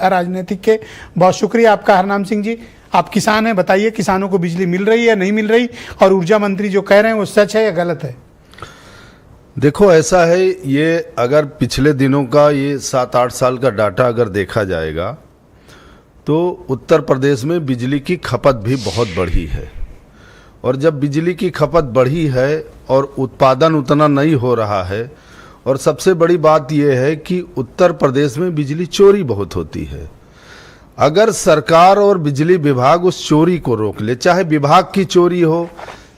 राजनीतिक के बहुत शुक्रिया आपका हरनाम सिंह जी। आप किसान हैं, बताइए किसानों को बिजली मिल रही है नहीं मिल रही, और ऊर्जा मंत्री जो कह रहे हैं वो सच है या गलत है? देखो ऐसा है, ये अगर पिछले दिनों का ये 7-8 साल का डाटा अगर देखा जाएगा तो उत्तर प्रदेश में बिजली की खपत भी बहुत बढ़ी है। और जब बिजली की खपत बढ़ी है और उत्पादन उतना नहीं हो रहा है, और सबसे बड़ी बात यह है कि उत्तर प्रदेश में बिजली चोरी बहुत होती है। अगर सरकार और बिजली विभाग उस चोरी को रोक ले, चाहे विभाग की चोरी हो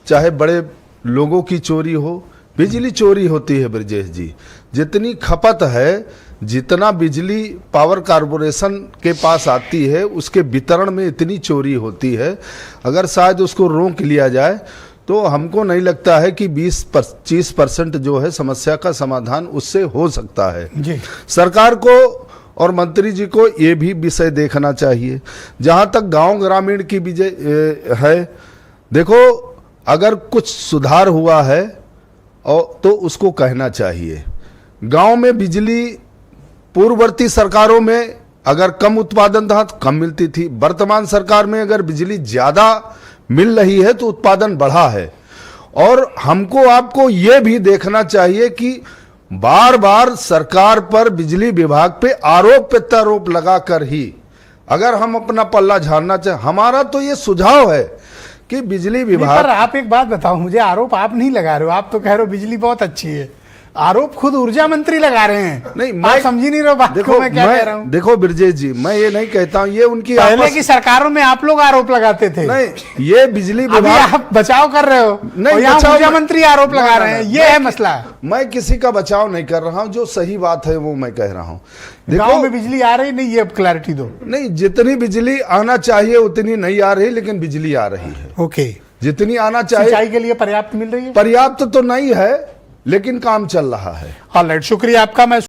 चाहे बड़े लोगों की चोरी हो, बिजली चोरी होती है ब्रजेश जी। जितनी खपत है, जितना बिजली पावर कॉरपोरेशन के पास आती है, उसके वितरण में इतनी चोरी होती है। अगर शायद उसको रोक लिया जाए तो हमको नहीं लगता है कि 20-25% जो है समस्या का समाधान उससे हो सकता है जी। सरकार को और मंत्री जी को ये भी विषय देखना चाहिए। जहाँ तक गांव ग्रामीण की विजय है, देखो अगर कुछ सुधार हुआ है और तो उसको कहना चाहिए। गांव में बिजली पूर्ववर्ती सरकारों में अगर कम उत्पादन था तो कम मिलती थी। वर्तमान सरकार में अगर बिजली ज़्यादा मिल रही है तो उत्पादन बढ़ा है। और हमको आपको ये भी देखना चाहिए कि बार बार सरकार पर बिजली विभाग पे आरोप प्रत्यारोप लगाकर ही अगर हम अपना पल्ला झाड़ना चाहे, हमारा तो ये सुझाव है कि बिजली विभाग। पर आप एक बात बताओ मुझे, आरोप आप नहीं लगा रहे हो, आप तो कह रहे हो बिजली बहुत अच्छी है। आरोप खुद ऊर्जा मंत्री लगा रहे हैं। नहीं, आप समझ ही नहीं रहे हो बात को मैं क्या कह रहा हूं। देखो ब्रजेश जी, मैं ये नहीं कहता हूं, ये उनकी पहले की सरकारों में आप लोग आरोप लगाते थे। नहीं, ये बिजली विभाग आप बचाव कर रहे हो, नहीं, यहाँ बचाव ऊर्जा मंत्री आरोप लगा रहे हैं, ये है मसला। मैं किसी का बचाव नहीं कर रहा हूं, जो सही बात है वो मैं कह रहा हूं। गांव में बिजली आ रही नहीं, ये अब क्लैरिटी दो। नहीं, जितनी बिजली आना चाहिए उतनी नहीं आ रही, लेकिन बिजली आ रही है। ओके, जितनी आना चाहिए। सिंचाई के लिए पर्याप्त मिल रही है? पर्याप्त तो नहीं है, लेकिन काम चल रहा है। ऑलराइट, शुक्रिया आपका। मैं